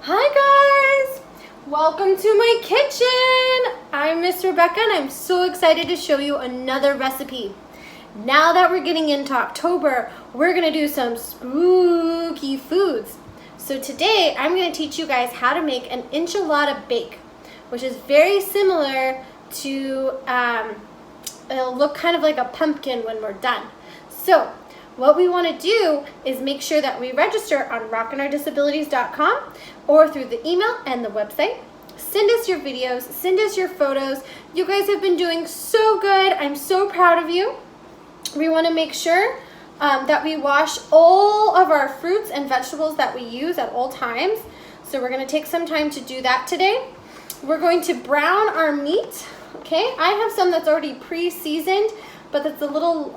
Hi guys! Welcome to my kitchen! I'm Miss Rebecca and I'm so excited to show you another recipe. Now that we're getting into October, we're gonna do some spooky foods. So today I'm gonna teach you guys how to make an enchilada bake, which is very similar to, it'll look kind of like a pumpkin when we're done. So what we want to do is make sure that we register on rockinourdisabilities.com or through the email and the website. Send us your videos, send us your photos. You guys have been doing so good. I'm so proud of you. We want to make sure that we wash all of our fruits and vegetables that we use at all times. So we're going to take some time to do that today. We're going to brown our meat. Okay, I have some that's already pre-seasoned, but it's a little,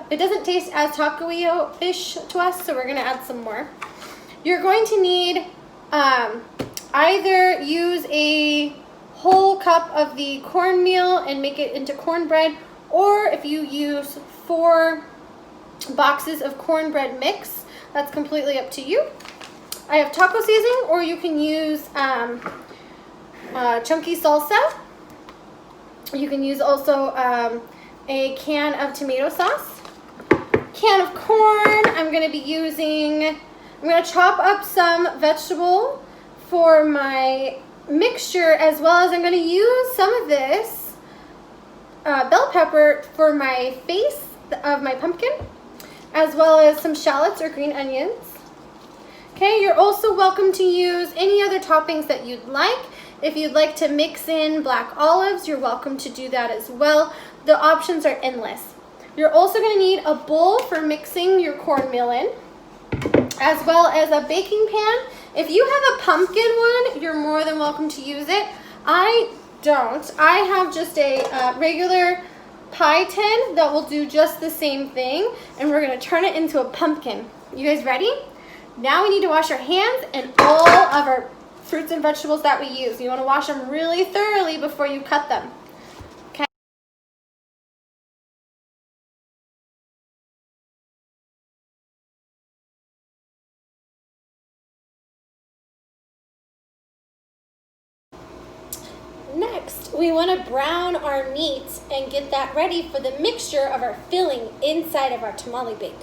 it doesn't taste as taco-ish to us, so we're gonna add some more. You're going to need either use a whole cup of the cornmeal and make it into cornbread, or if you use 4 boxes of cornbread mix, that's completely up to you. I have taco seasoning, or you can use chunky salsa. You can use also a can of tomato sauce, can of corn. I'm going to chop up some vegetable for my mixture, as well as I'm going to use some of this bell pepper for my face of my pumpkin, as well as some shallots or green onions. Okay, you're also welcome to use any other toppings that you'd like. If you'd like to mix in black olives, you're welcome to do that as well. The options are endless. You're also going to need a bowl for mixing your cornmeal in, as well as a baking pan. If you have a pumpkin one, you're more than welcome to use it. I don't. I have just a regular pie tin that will do just the same thing, and we're going to turn it into a pumpkin. You guys ready? Now we need to wash our hands and all of our fruits and vegetables that we use. You want to wash them really thoroughly before you cut them. Okay. Next, we want to brown our meat and get that ready for the mixture of our filling inside of our tamale bake.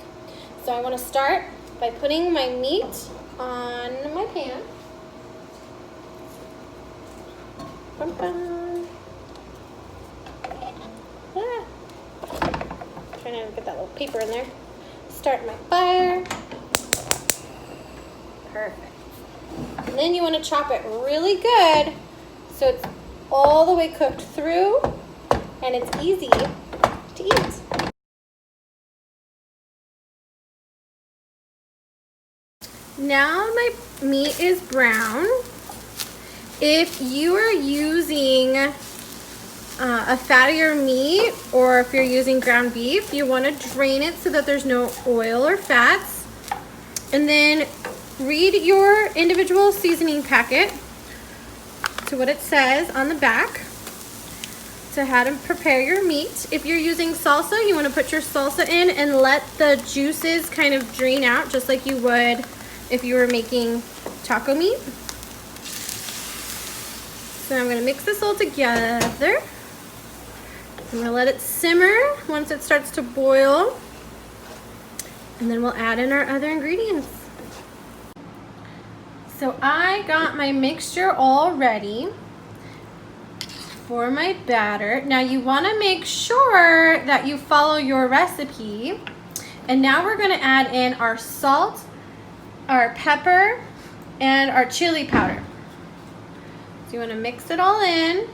So I want to start by putting my meat on my pan. Bum, bum. Ah. Trying to get that little paper in there. Start my fire. Perfect. And then you want to chop it really good so it's all the way cooked through and it's easy to eat. Now my meat is brown. If you are using a fattier meat, or if you're using ground beef, you want to drain it so that there's no oil or fats. And then read your individual seasoning packet to what it says on the back to how to prepare your meat. If you're using salsa, you want to put your salsa in and let the juices kind of drain out, just like you would if you were making taco meat. So I'm going to mix this all together. I'm going to let it simmer once it starts to boil. And then we'll add in our other ingredients. So I got my mixture all ready for my batter. Now you want to make sure that you follow your recipe. And now we're going to add in our salt, our pepper, and our chili powder. So you want to mix it all in.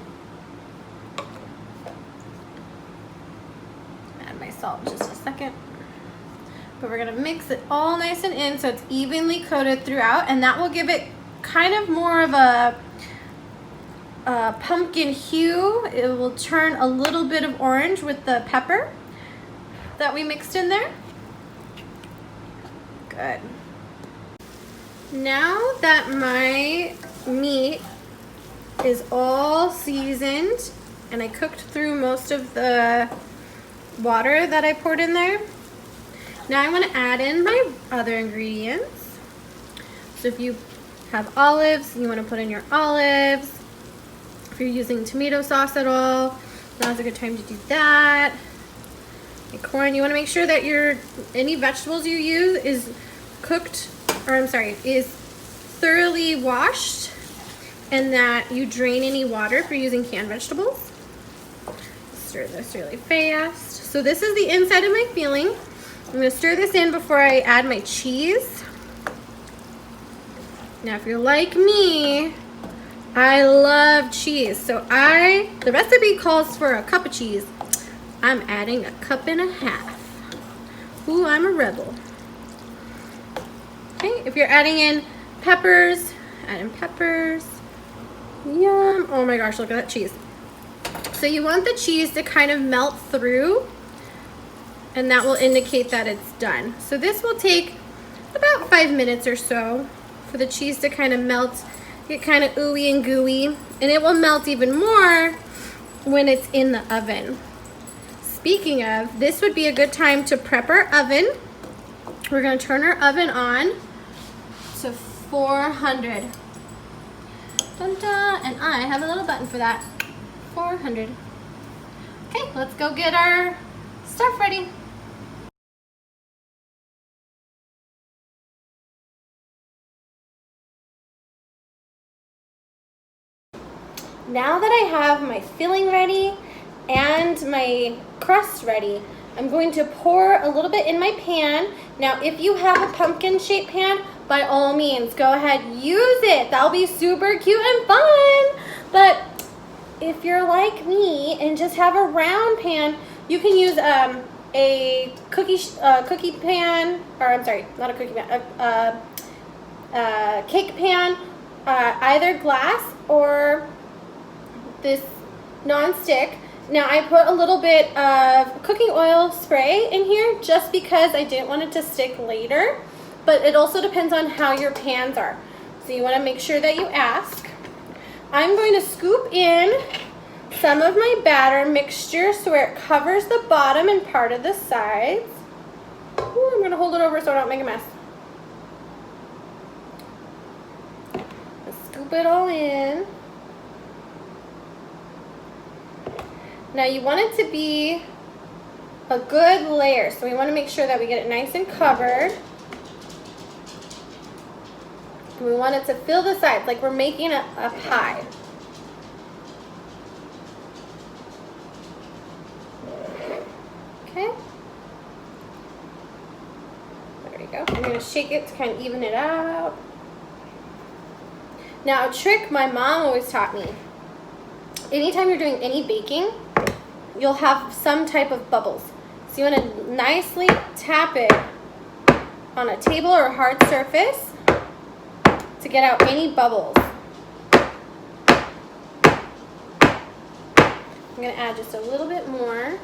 Add my salt in just a second. But we're going to mix it all nice and in so it's evenly coated throughout, and that will give it kind of more of a pumpkin hue. It will turn a little bit of orange with the pepper that we mixed in there. Good. Now that my meat is all seasoned and I cooked through most of the water that I poured in there, now I want to add in my other ingredients. So if you have olives, you want to put in your olives. If you're using tomato sauce at all, now's a good time to do that. And corn, you want to make sure that any vegetables you use is is thoroughly washed, and that you drain any water if you're using canned vegetables. Stir this really fast. So this is the inside of my filling. I'm going to stir this in before I add my cheese. Now, if you're like me, I love cheese. So the recipe calls for a cup of cheese. I'm adding a cup and a half. Ooh, I'm a rebel. Okay, if you're adding in peppers, add in peppers. Yum. Oh my gosh, look at that cheese. So you want the cheese to kind of melt through, and that will indicate that it's done. So this will take about 5 minutes or so for the cheese to kind of melt, get kind of ooey and gooey, and it will melt even more when it's in the oven. Speaking of, this would be a good time to prep our oven. We're going to turn our oven on to 400. Dun dun, and I have a little button for that. 400. Okay, let's go get our stuff ready. Now that I have my filling ready and my crust ready, I'm going to pour a little bit in my pan. Now, if you have a pumpkin-shaped pan, by all means, go ahead, use it. That'll be super cute and fun. But if you're like me and just have a round pan, you can use a cookie pan, or I'm sorry, not a cookie pan, a cake pan, either glass or this non-stick. Now I put a little bit of cooking oil spray in here just because I didn't want it to stick later, but it also depends on how your pans are. So you want to make sure that you ask. I'm going to scoop in some of my batter mixture so where it covers the bottom and part of the sides. Ooh, I'm going to hold it over so I don't make a mess. Scoop it all in. Now you want it to be a good layer, so we want to make sure that we get it nice and covered. We want it to fill the sides like we're making a pie. Okay. There we go. I'm going to shake it to kind of even it out. Now a trick my mom always taught me. Anytime you're doing any baking, you'll have some type of bubbles. So you want to nicely tap it on a table or a hard surface to get out any bubbles. I'm going to add just a little bit more.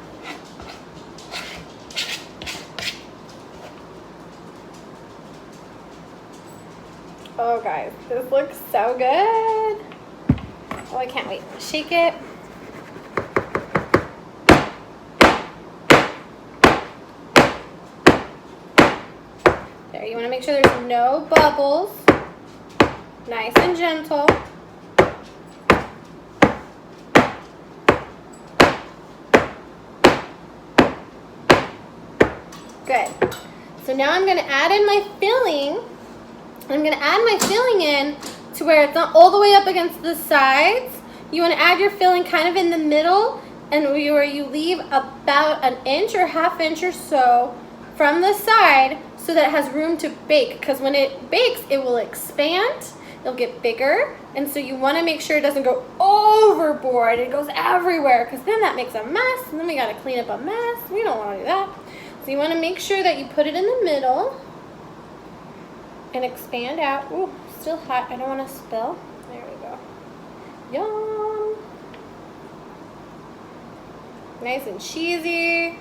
Oh guys, this looks so good. Oh, I can't wait. Shake it. There, you want to make sure there's no bubbles. Nice and gentle. Good. So now I'm going to add in my filling. I'm going to add my filling in to where it's not all the way up against the sides. You want to add your filling kind of in the middle, and where you leave about an inch or half inch or so from the side so that it has room to bake, because when it bakes it will expand, it'll get bigger, and so you want to make sure it doesn't go overboard. It goes everywhere, because then that makes a mess, and then we got to clean up a mess. We don't want to do that. So you want to make sure that you put it in the middle and expand out. Ooh, still hot. I don't want to spill. There we go. Yum. Nice and cheesy.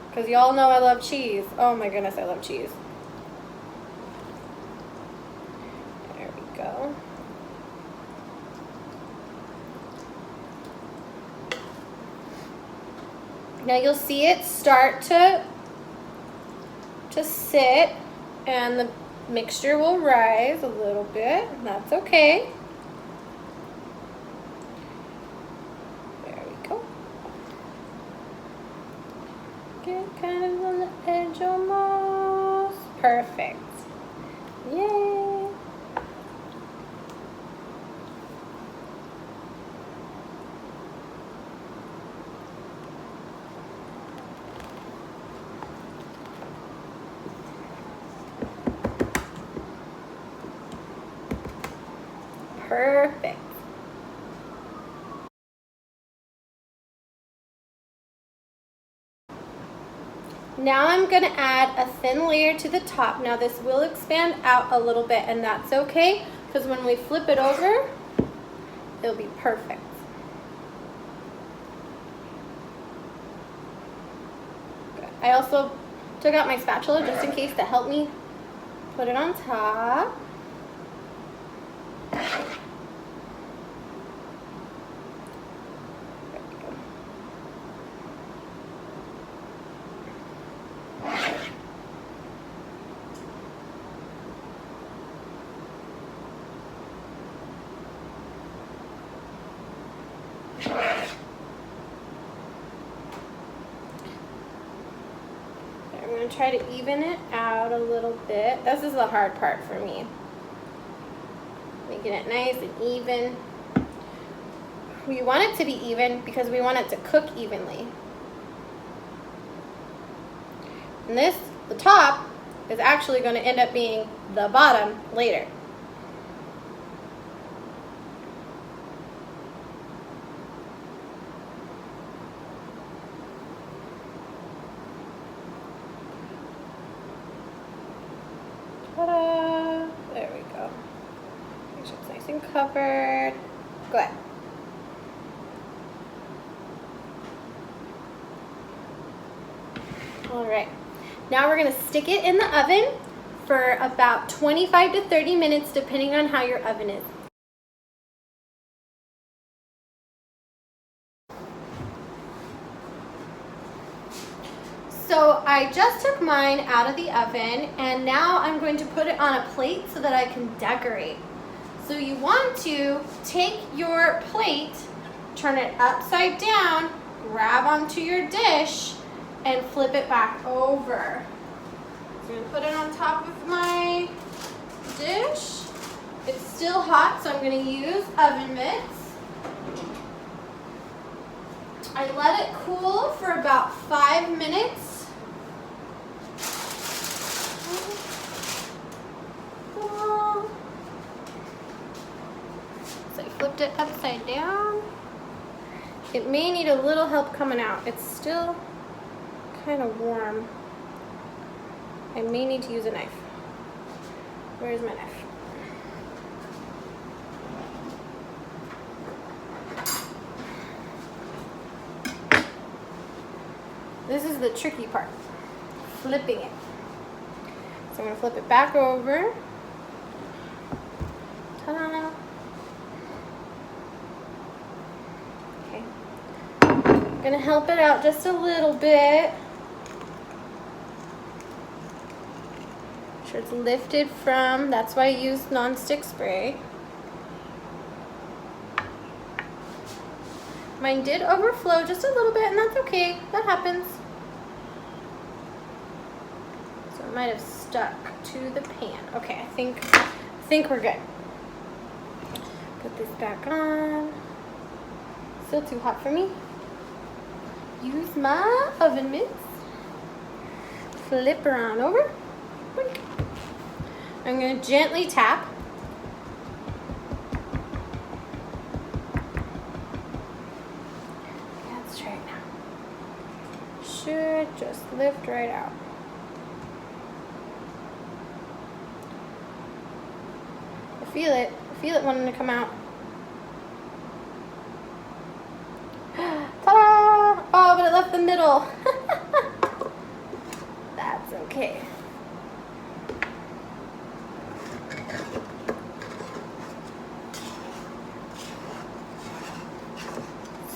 Because y'all know I love cheese. Oh my goodness, I love cheese. There we go. Now you'll see it start to sit, and mixture will rise a little bit. That's okay. There we go. Get kind of on the edge almost. Perfect. Yay. Perfect. Now I'm going to add a thin layer to the top. Now this will expand out a little bit, and that's okay, because when we flip it over, it'll be perfect. Good. I also took out my spatula just in case to help me put it on top. I'm going to try to even it out a little bit. This is the hard part for me. Making it nice and even. We want it to be even because we want it to cook evenly. And this, the top, is actually going to end up being the bottom later. Ta-da! There we go. Make sure it's nice and covered. Go ahead. All right. Now we're going to stick it in the oven for about 25 to 30 minutes, depending on how your oven is. So I just took mine out of the oven, and now I'm going to put it on a plate so that I can decorate. So you want to take your plate, turn it upside down, grab onto your dish, and flip it back over. So I'm going to put it on top of my dish. It's still hot, so I'm going to use oven mitts. I let it cool for about 5 minutes. So I flipped it upside down. It may need a little help coming out. It's still kind of warm. I may need to use a knife. Where's my knife? This is the tricky part, flipping it. So I'm going to flip it back over. Ta-da! Okay. I'm going to help it out just a little bit. Make sure it's lifted from, that's why I used non-stick spray. Mine did overflow just a little bit, and that's okay. That happens. So it might have stuck to the pan. Okay, I think we're good. Put this back on. Still too hot for me. Use my oven mitts. Flip her on over. I'm going to gently tap. Should just lift right out. I feel it wanting to come out. Ta-da! Oh, but it left the middle. That's okay.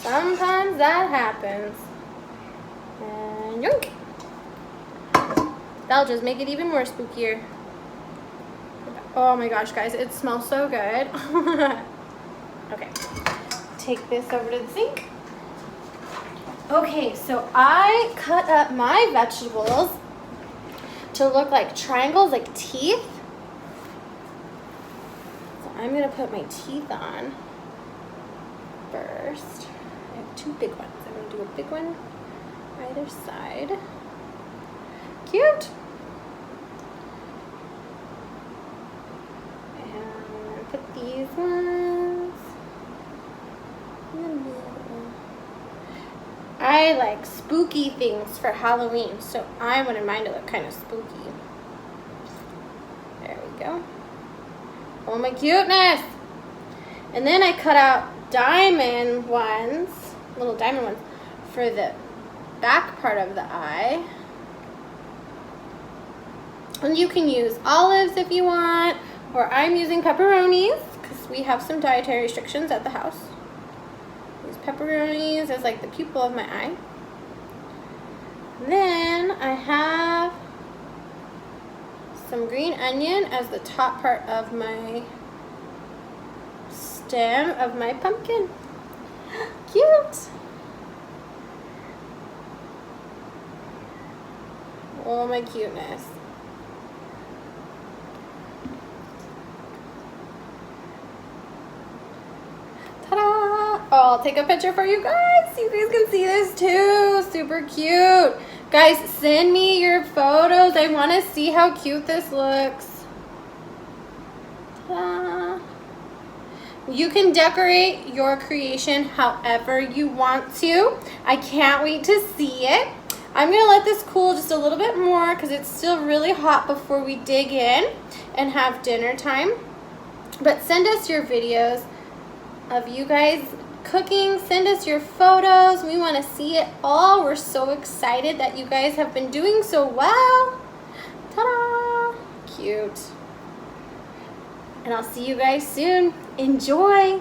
Sometimes that happens. And yoink. That'll just make it even more spookier. Oh my gosh, guys, it smells so good. Okay, take this over to the sink. Okay, so I cut up my vegetables to look like triangles, like teeth. So I'm gonna put my teeth on first. I have 2 big ones. I'm gonna do a big one either side. Cute. And put these ones in the middle. I like spooky things for Halloween, so I wanted mine to look kind of spooky. There we go. Oh my cuteness! And then I cut out diamond ones, little diamond ones, for the back part of the eye. And you can use olives if you want, or I'm using pepperonis because we have some dietary restrictions at the house. Use pepperonis as like the pupil of my eye. Then I have some green onion as the top part of my stem of my pumpkin. Cute! Oh my cuteness. Ta-da! Oh, I'll take a picture for you guys. You guys can see this too. Super cute. Guys, send me your photos. I want to see how cute this looks. Ta-da! You can decorate your creation however you want to. I can't wait to see it. I'm going to let this cool just a little bit more because it's still really hot before we dig in and have dinner time. But send us your videos of you guys cooking. Send us your photos. We want to see it all. We're so excited that you guys have been doing so well. Ta-da! Cute. And I'll see you guys soon. Enjoy!